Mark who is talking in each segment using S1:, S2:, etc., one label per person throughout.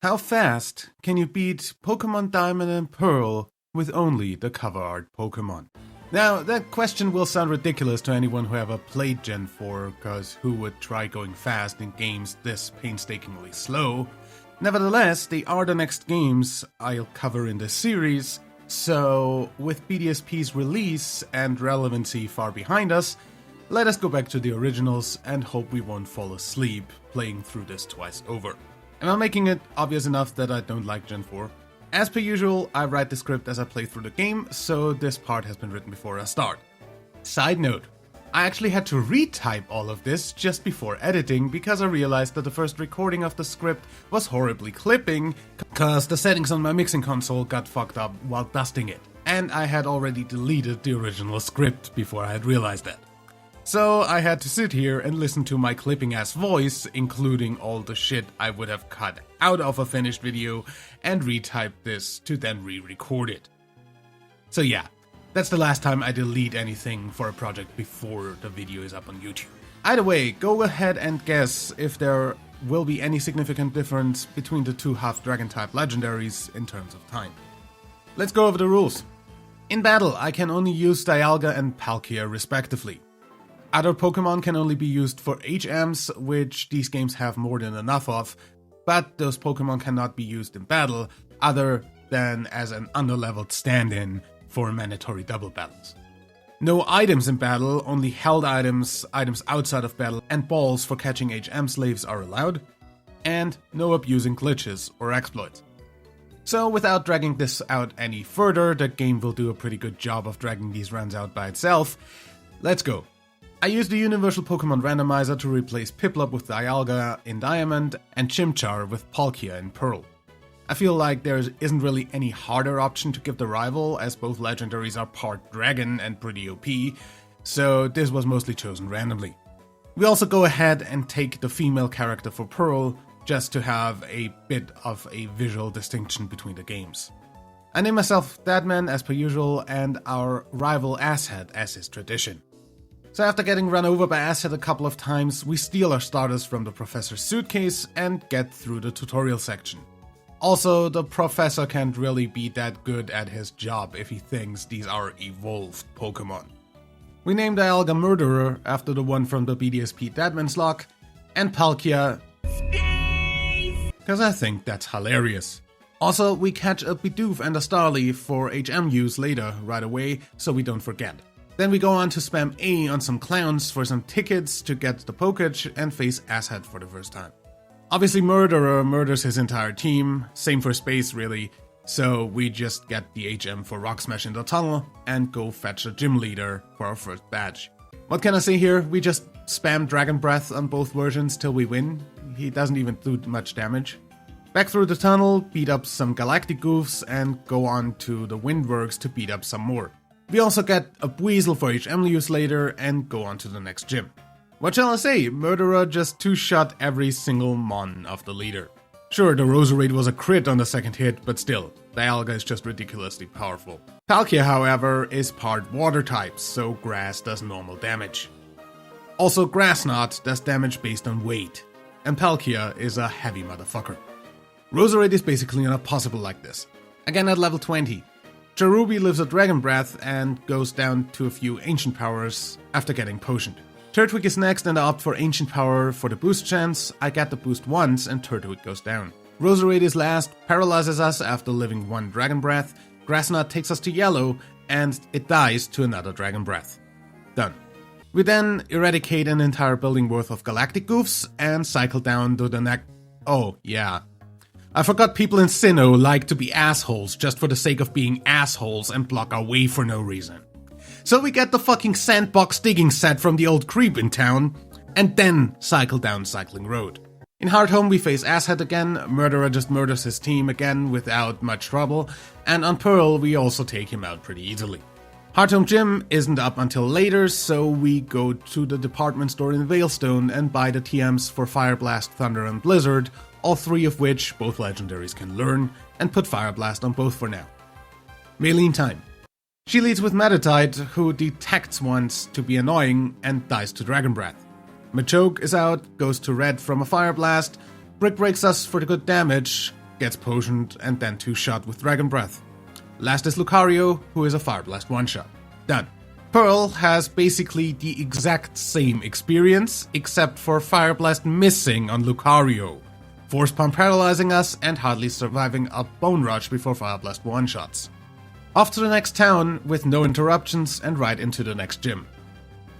S1: How fast can you beat Pokemon Diamond and Pearl with only the cover art Pokemon? Now, that question will sound ridiculous to anyone who ever played Gen 4, cause who would try going fast in games this painstakingly slow? Nevertheless, they are the next games I'll cover in this series, so with BDSP's release and relevancy far behind us, let us go back to the originals and hope we won't fall asleep playing through this twice over. Am I making it obvious enough that I don't like Gen 4? As per usual, I write the script as I play through the game, so this part has been written before I start. Side note, I actually had to retype all of this just before editing because I realized that the first recording of the script was horribly clipping cause the settings on my mixing console got fucked up while dusting it. And I had already deleted the original script before I had realized that. So I had to sit here and listen to my clipping ass voice, including all the shit I would have cut out of a finished video, and retype this to then re-record it. So yeah, that's the last time I delete anything for a project before the video is up on YouTube. Either way, go ahead and guess if there will be any significant difference between the two half-dragon type legendaries in terms of time. Let's go over the rules. In battle, I can only use Dialga and Palkia respectively. Other Pokemon can only be used for HMs, which these games have more than enough of, but those Pokemon cannot be used in battle other than as an underleveled stand-in for mandatory double battles. No items in battle, only held items, items outside of battle, and balls for catching HM slaves are allowed, and no abusing glitches or exploits. So without dragging this out any further, the game will do a pretty good job of dragging these runs out by itself. Let's go. I used the Universal Pokemon Randomizer to replace Piplup with Dialga in Diamond and Chimchar with Palkia in Pearl. I feel like there isn't really any harder option to give the rival, as both legendaries are part dragon and pretty OP, so this was mostly chosen randomly. We also go ahead and take the female character for Pearl, just to have a bit of a visual distinction between the games. I name myself Deadman as per usual, and our rival Asshead as is tradition. So after getting run over by Asshead a couple of times, we steal our starters from the Professor's suitcase and get through the tutorial section. Also, the Professor can't really be that good at his job if he thinks these are evolved Pokemon. We named Dialga Murderer after the one from the BDSP Deadman's Lock, and Palkia because I think that's hilarious. Also, we catch a Bidoof and a Starly for HM use later right away, so we don't forget. Then we go on to spam A on some clowns for some tickets to get the Pokage and face Asshead for the first time. Obviously Murderer murders his entire team, same for Space really, so we just get the HM for Rock Smash in the tunnel and go fetch a gym leader for our first badge. What can I say here? We just spam Dragon Breath on both versions till we win. He doesn't even do much damage. Back through the tunnel, beat up some Galactic Goofs and go on to the Windworks to beat up some more. We also get a Weasel for HM use later and go on to the next gym. What shall I say, Murderer just two-shot every single mon of the leader. Sure, the Roserade was a crit on the second hit, but still, Dialga is just ridiculously powerful. Palkia, however, is part water type, so grass does normal damage. Also, Grass Knot does damage based on weight, and Palkia is a heavy motherfucker. Roserade is basically not possible like this. Again at level 20. Cherubi lives a Dragon Breath and goes down to a few Ancient Powers after getting potioned. Turtwig is next and I opt for Ancient Power for the boost chance. I get the boost once and Turtwig goes down. Roserade is last, paralyzes us after living one Dragon Breath. Grassnut takes us to yellow and it dies to another Dragon Breath. Done. We then eradicate an entire building worth of Galactic Goofs and cycle down to the next. Oh yeah. I forgot people in Sinnoh like to be assholes just for the sake of being assholes and block our way for no reason. So we get the fucking sandbox digging set from the old creep in town, and then cycle down Cycling Road. In Hearthome we face Asshead again, Murderer just murders his team again without much trouble, and on Pearl we also take him out pretty easily. Hearthome Gym isn't up until later, so we go to the department store in Veilstone and buy the TMs for Fire Blast, Thunder and Blizzard, all three of which both legendaries can learn, and put Fire Blast on both for now. Maylene time. She leads with Meditite, who detects once to be annoying and dies to Dragon Breath. Machoke is out, goes to red from a Fire Blast, Brick breaks us for the good damage, gets potioned and then 2-shot with Dragon Breath. Last is Lucario, who is a Fire Blast 1-shot. Done. Pearl has basically the exact same experience, except for Fire Blast missing on Lucario, Force Palm paralyzing us and hardly surviving a Bone Rush before Fire Blast 1-shots. Off to the next town with no interruptions and right into the next gym.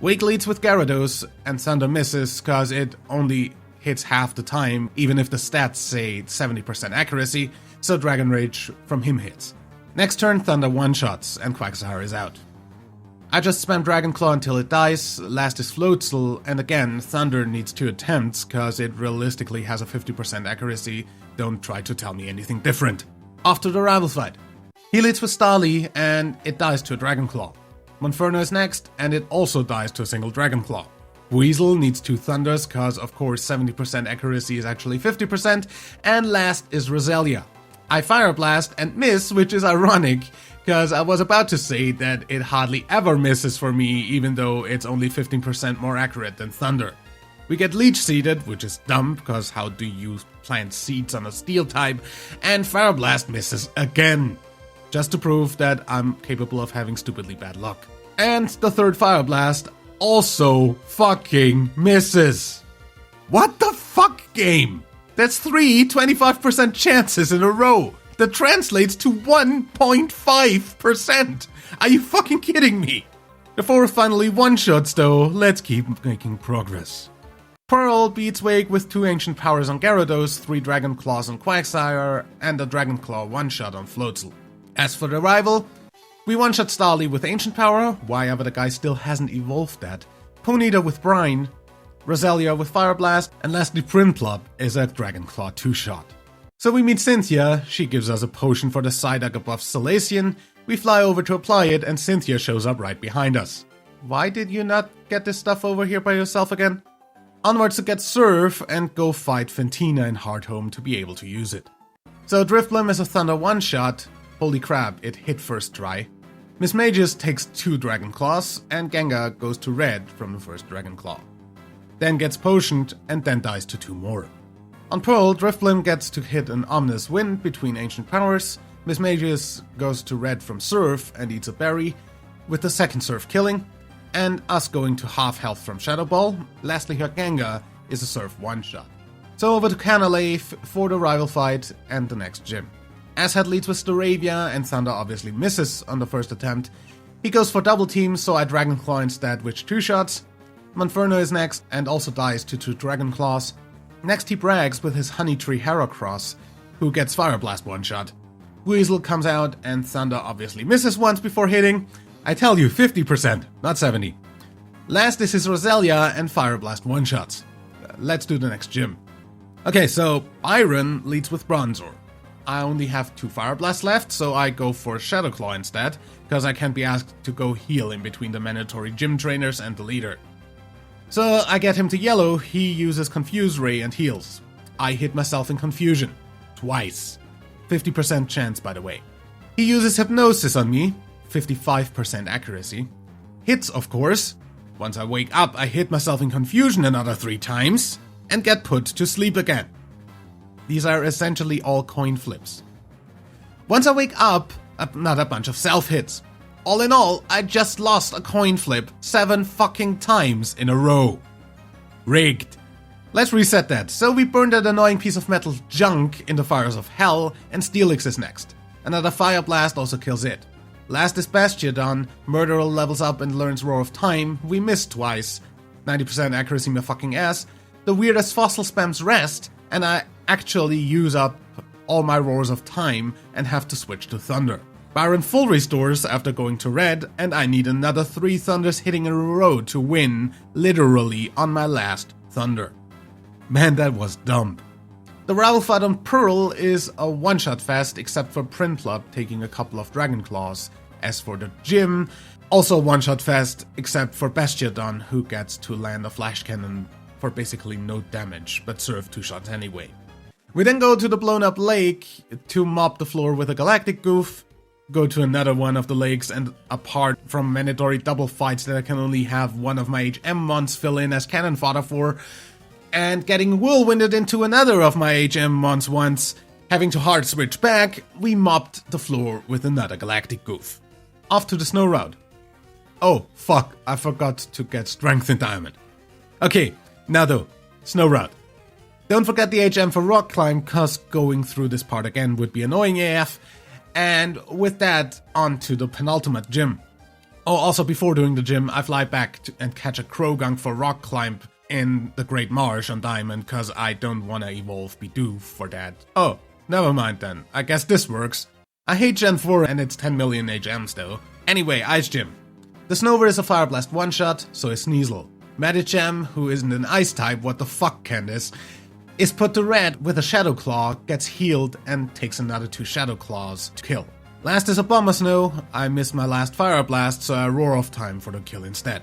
S1: Wake leads with Gyarados and Thunder misses cause it only hits half the time, even if the stats say 70% accuracy, so Dragon Rage from him hits. Next turn, Thunder 1-shots and Quagsire is out. I just spam Dragon Claw until it dies, last is Floatzel, and again, Thunder needs 2 attempts cause it realistically has a 50% accuracy, don't try to tell me anything different. Off to the rival fight. He leads with Starly and it dies to a Dragon Claw. Monferno is next and it also dies to a single Dragon Claw. Weasel needs 2 Thunders cause of course 70% accuracy is actually 50%, and last is Roselia. I Fire Blast and miss, which is ironic, cause I was about to say that it hardly ever misses for me even though it's only 15% more accurate than Thunder. We get Leech Seeded, which is dumb, because how do you plant seeds on a Steel type, and Fire Blast misses again. Just to prove that I'm capable of having stupidly bad luck. And the third Fire Blast also fucking misses. What the fuck, game? That's 3 25% chances in a row. That translates to 1.5%. Are you fucking kidding me? The 4 finally 1-shots though, let's keep making progress. Pearl beats Wake with 2 Ancient Powers on Gyarados, 3 Dragon Claws on Quagsire, and a Dragon Claw 1-shot on Floatzel. As for the rival, we 1-shot Starly with Ancient Power, why ever the guy still hasn't evolved that, Ponyta with Brine, Roselia with Fire Blast, and lastly Prinplup is a Dragon Claw 2-shot. So we meet Cynthia, she gives us a potion for the Psyduck buff Salacian, we fly over to apply it and Cynthia shows up right behind us. Why did you not get this stuff over here by yourself again? Onwards to get Surf and go fight Fantina in Hardhome to be able to use it. So Drifblim is a Thunder 1-shot, holy crap, it hit first try. Miss Magus takes 2 Dragon Claws, and Gengar goes to red from the first Dragon Claw. Then gets potioned, and then dies to 2 more. On Pearl, Drifblim gets to hit an ominous wind between Ancient Powers, Miss Magus goes to red from Surf and eats a berry, with the second Surf killing, and us going to half health from Shadow Ball. Lastly, her Gengar is a Surf 1-shot. So over to Canalave for the rival fight and the next gym. Asshat leads with Staravia, and Thunder obviously misses on the first attempt. He goes for double team, so I Dragon Claw instead, which 2-shots. Monferno is next, and also dies to 2 Dragon Claws. Next he brags with his Honey Tree Heracross, who gets Fire Blast 1-shot. Weasel comes out, and Thunder obviously misses once before hitting. I tell you, 50%, not 70. Last is his Roselia, and Fire Blast 1-shots. Let's do the next gym. Okay, so Byron leads with Bronzor. I only have 2 Fire Blasts left, so I go for Shadow Claw instead, because I can't be asked to go heal in between the mandatory gym trainers and the leader. So I get him to yellow, he uses Confuse Ray and heals. I hit myself in confusion. Twice. 50% chance, by the way. He uses Hypnosis on me, 55% accuracy. Hits, of course. Once I wake up, I hit myself in confusion another 3 times, and get put to sleep again. These are essentially all coin flips. Once I wake up, another bunch of self-hits. All in all, I just lost a coin flip 7 fucking times in a row. Rigged. Let's reset that. So we burned that annoying piece of metal junk in the fires of hell, and Steelix is next. Another Fire Blast also kills it. Last is Bastiodon, Murderer levels up and learns Roar of Time, we missed twice. 90% accuracy my fucking ass. The weirdest fossil spams Rest, and I actually use up all my Roars of Time and have to switch to Thunder. Byron full restores after going to red, and I need another 3 Thunders hitting in a row to win, literally on my last Thunder. Man, that was dumb. The rival fight on Pearl is a 1-shot fest, except for Prinplup taking a couple of Dragon Claws. As for the gym, also a 1-shot fest, except for Bastiodon, who gets to land a Flash Cannon for basically no damage, but serve 2 shots anyway. We then go to the blown up lake to mop the floor with a Galactic Goof, go to another one of the lakes, and apart from mandatory double fights that I can only have one of my HM mons fill in as cannon fodder for, and getting whirlwinded into another of my HM mons once, Having to hard switch back, we mopped the floor with another galactic goof. Off to the snow route. Oh, fuck, I forgot to get strength in diamond. Okay, now though, snow route. Don't forget the HM for rock climb, cause going through this part again would be annoying AF. And with that, on to the penultimate gym. Oh, also before doing the gym, I fly back and catch a Krogunk for rock climb in the Great Marsh on diamond, cause I don't wanna evolve Bidoof for that. Oh, never mind then, I guess this works. I hate Gen 4 and its 10 million HMs though. Anyway, Ice Gym. The Snover is a Fire Blast one-shot, so is Sneasel. Medicham, who isn't an Ice type, what the fuck can this, is put to red with a Shadow Claw, gets healed, and takes another 2 Shadow Claws to kill. Last is a Bomber Snow. I missed my last Fire Blast, so I roar off time for the kill instead.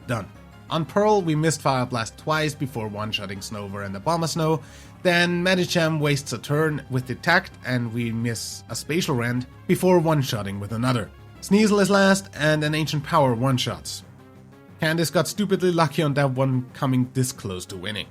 S1: Done. On Pearl, we missed Fire Blast twice before one-shotting Snover and the Bomber Snow. Then Medicham wastes a turn with Detect, and we miss a Spatial Rend before one-shotting with another. Sneasel is last, and an Ancient Power one-shots. Candice got stupidly lucky on that one coming this close to winning.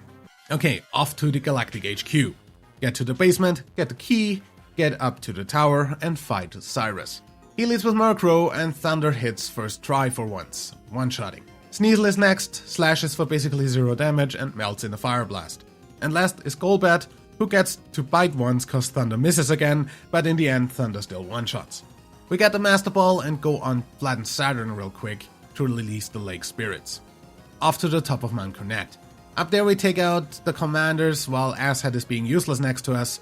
S1: Okay, off to the Galactic HQ. Get to the basement, get the key, get up to the tower, and fight Cyrus. He leads with Murkrow, and Thunder hits first try for once, one-shotting. Sneasel is next, slashes for basically 0 damage, and melts in a Fire Blast. And last is Golbat, who gets to bite once cause Thunder misses again, but in the end Thunder still one-shots. We get the Master Ball and go on Flatten Saturn real quick to release the Lake Spirits. Off to the top of Mount Cornet. Up there we take out the commanders while Asshead is being useless next to us,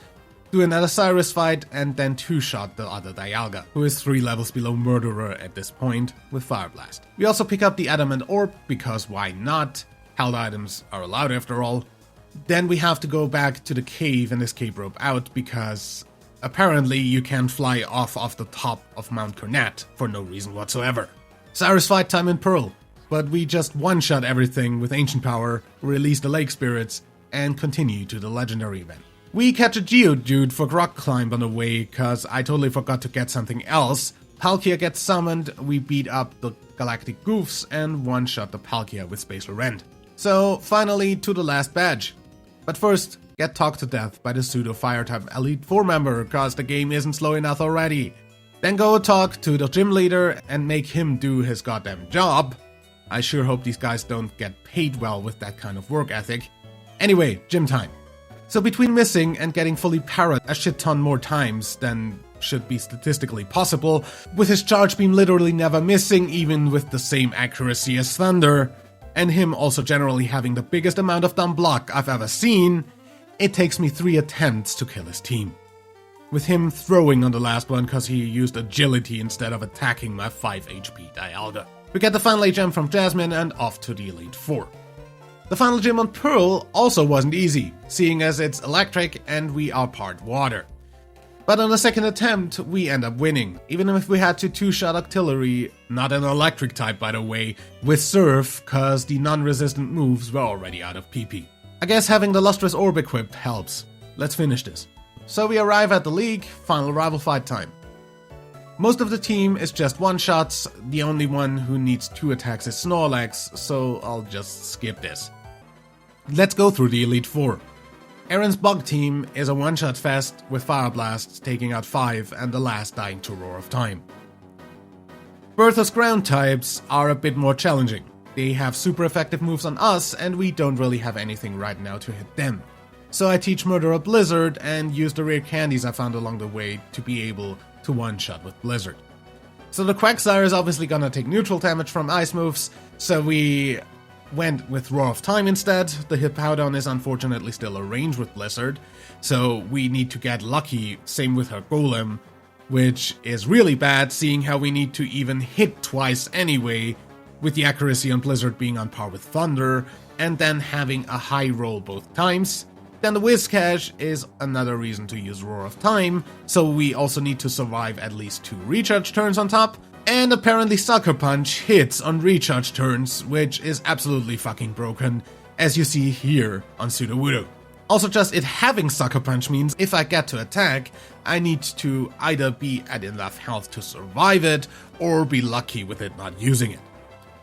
S1: do another Cyrus fight, and then 2-shot the other Dialga, who is 3 levels below Murderer at this point, with Fire Blast. We also pick up the Adamant Orb, because why not? Held items are allowed after all. Then we have to go back to the cave and escape rope out, because apparently you can fly off the top of Mount Cornet for no reason whatsoever. Cyrus fight time in Pearl, but we just one-shot everything with Ancient Power, release the Lake Spirits, and continue to the Legendary event. We catch a Geodude for Rock Climb on the way, cause I totally forgot to get something else. Palkia gets summoned, we beat up the Galactic Goofs, and one-shot the Palkia with Spatial Rend. So, finally to the last badge. But first, get talked to death by the pseudo Fire-type Elite 4 member, cause the game isn't slow enough already. Then go talk to the gym leader and make him do his goddamn job. I sure hope these guys don't get paid well with that kind of work ethic. Anyway, gym time. So between missing and getting fully parried a shit ton more times than should be statistically possible, with his charge beam literally never missing even with the same accuracy as Thunder, and him also generally having the biggest amount of dumb block I've ever seen, it takes me 3 attempts to kill his team. With him throwing on the last one cause he used agility instead of attacking my 5 HP Dialga. We get the final gem from Jasmine and off to the Elite 4. The final gym on Pearl also wasn't easy, seeing as it's electric and we are part water. But on the second attempt, we end up winning, even if we had to 2-shot Octillery, not an electric type by the way, with Surf, cause the non-resistant moves were already out of PP. I guess having the Lustrous Orb equipped helps. Let's finish this. So we arrive at the league, final rival fight time. Most of the team is just one-shots, the only one who needs 2 attacks is Snorlax, so I'll just skip this. Let's go through the Elite 4. Aaron's Bug team is a one-shot fest with Fire Blasts taking out 5 and the last dying to Roar of Time. Bertha's ground types are a bit more challenging. They have super effective moves on us and we don't really have anything right now to hit them. So I teach Murderer Blizzard and use the rare candies I found along the way to be able to one-shot with Blizzard. So the Quagsire is obviously gonna take neutral damage from ice moves, so we went with Roar of Time instead. The Hippowdon is unfortunately still a range with Blizzard, so we need to get lucky, same with her Golem, which is really bad seeing how we need to even hit twice anyway, with the accuracy on Blizzard being on par with Thunder, and then having a high roll both times. Then the Whiscash is another reason to use Roar of Time, so we also need to survive at least 2 recharge turns on top, and apparently Sucker Punch hits on recharge turns, which is absolutely fucking broken, as you see here on Sudowoodo. Also just it having Sucker Punch means if I get to attack, I need to either be at enough health to survive it, or be lucky with it not using it.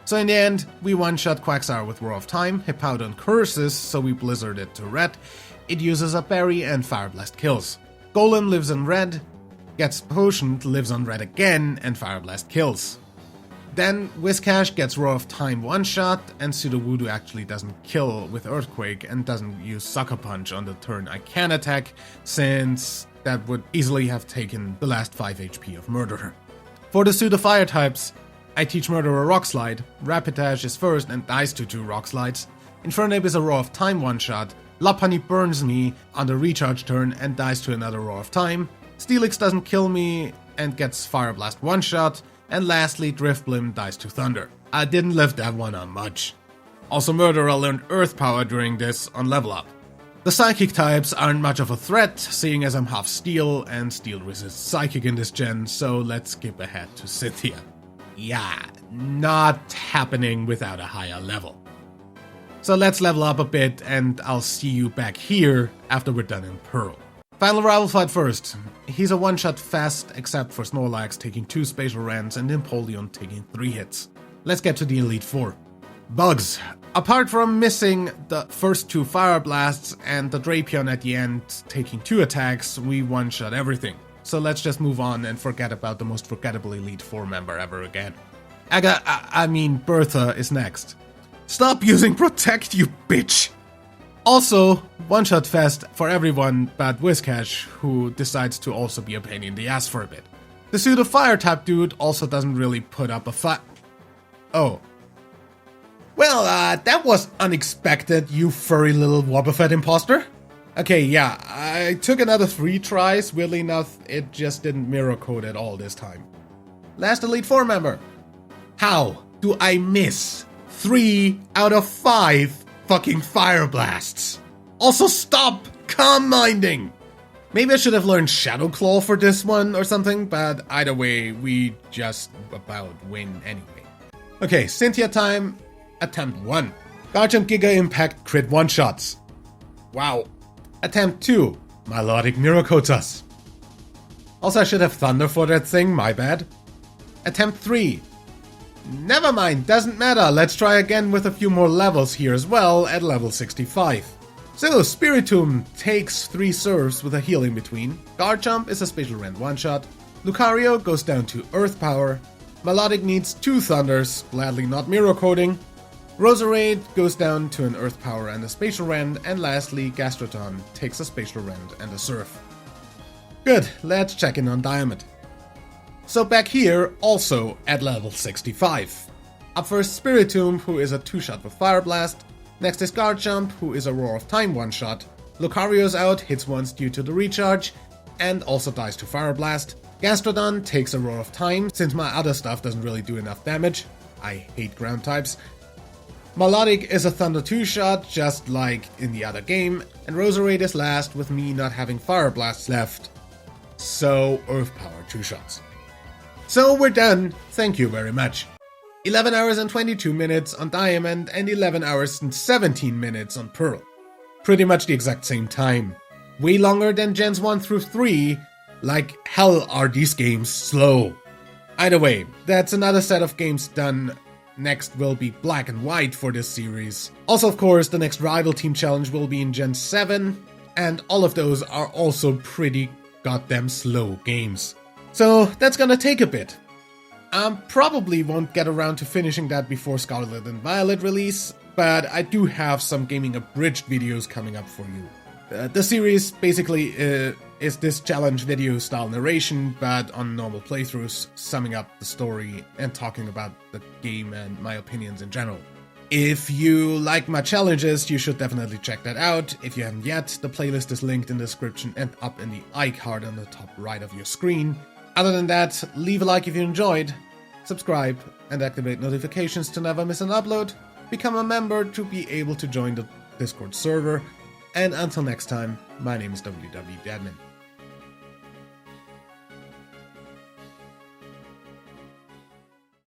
S1: So in the end, we one-shot Quagsire with Roar of Time, Hippowdon curses, so we Blizzard it to red. It uses a berry and Fire Blast kills. Golem lives on red, gets potioned, lives on red again, and Fire Blast kills. Then Whiscash gets Roar of Time one-shot, and Pseudo Voodoo actually doesn't kill with Earthquake and doesn't use Sucker Punch on the turn I can attack, since that would easily have taken the last 5 HP of Murderer. For the Pseudo Fire types, I teach Murderer Rock Slide, Rapidash is first and dies to 2 Rock Slides, Infernape is a Roar of Time one-shot, Lopunny burns me on the recharge turn and dies to another Roar of Time, Steelix doesn't kill me and gets Fire Blast one-shot, and lastly, Driftblim dies to Thunder. I didn't live that one on much. Also, Murderer learned Earth Power during this on level up. The Psychic types aren't much of a threat, seeing as I'm half Steel, and Steel resists Psychic in this gen, so let's skip ahead to Cynthia. Yeah, not happening without a higher level. So let's level up a bit, and I'll see you back here after we're done in Pearl. Final rival fight first. He's a one-shot fast, except for Snorlax taking 2 Spatial Rants and Empoleon taking 3 hits. Let's get to the Elite Four. Bugs. Apart from missing the first 2 Fire Blasts and the Drapion at the end taking 2 attacks, we one-shot everything. So let's just move on and forget about the most forgettable Elite Four member ever again. Bertha is next. Stop using Protect, you bitch! Also, one-shot fest for everyone but Whiscash, who decides to also be a pain in the ass for a bit. The Pseudo Fire type dude also doesn't really put up a fight. Oh. Well, that was unexpected, you furry little Wobbuffet imposter. Okay, yeah, I took another 3 tries, weirdly enough, it just didn't mirror code at all this time. Last Elite Four member. How do I miss 3 out of 5 fucking Fire Blasts? Also, stop calm minding! Maybe I should have learned Shadow Claw for this one or something, but either way, we just about win anyway. Okay, Cynthia time, attempt 1. Garchomp Giga Impact crit one-shots. Wow. Attempt 2, Milotic Mirror-Coats us. Also, I should have Thunder for that thing, my bad. Attempt 3. Never mind, doesn't matter, let's try again with a few more levels here as well at level 65. So, Spiritomb takes 3 serves with a heal in between, Garchomp is a Spatial Rant one-shot, Lucario goes down to Earth Power, Milotic needs 2 Thunders, gladly not Mirror Coating, Roserade goes down to an Earth Power and a Spatial Rant, and lastly Gastrodon takes a Spatial Rant and a Surf. Good, let's check in on Diamond. So back here, also at level 65. Up first Spiritomb, who is a 2-shot with Fire Blast. Next is Garchomp, who is a Roar of Time one-shot. Lucario's out, hits once due to the recharge, and also dies to Fire Blast. Gastrodon takes a Roar of Time, since my other stuff doesn't really do enough damage. I hate ground types. Milotic is a Thunder 2-shot, just like in the other game, and Roserade is last with me not having Fire Blasts left. So, Earth Power 2-shots. So we're done, thank you very much. 11 hours and 22 minutes on Diamond and 11 hours and 17 minutes on Pearl. Pretty much the exact same time. Way longer than Gens 1 through 3, like hell are these games slow. Either way, that's another set of games done. Next will be Black and White for this series. Also, of course, the next Rival Team Challenge will be in Gen 7, and all of those are also pretty goddamn slow games. So that's gonna take a bit. I probably won't get around to finishing that before Scarlet and Violet release, but I do have some gaming abridged videos coming up for you. The series basically is this challenge video style narration, but on normal playthroughs, summing up the story and talking about the game and my opinions in general. If you like my challenges, you should definitely check that out. If you haven't yet, the playlist is linked in the description and up in the iCard on the top right of your screen. Other than that, leave a like if you enjoyed, subscribe, and activate notifications to never miss an upload, become a member to be able to join the Discord server, and until next time, my name is WW Dadman.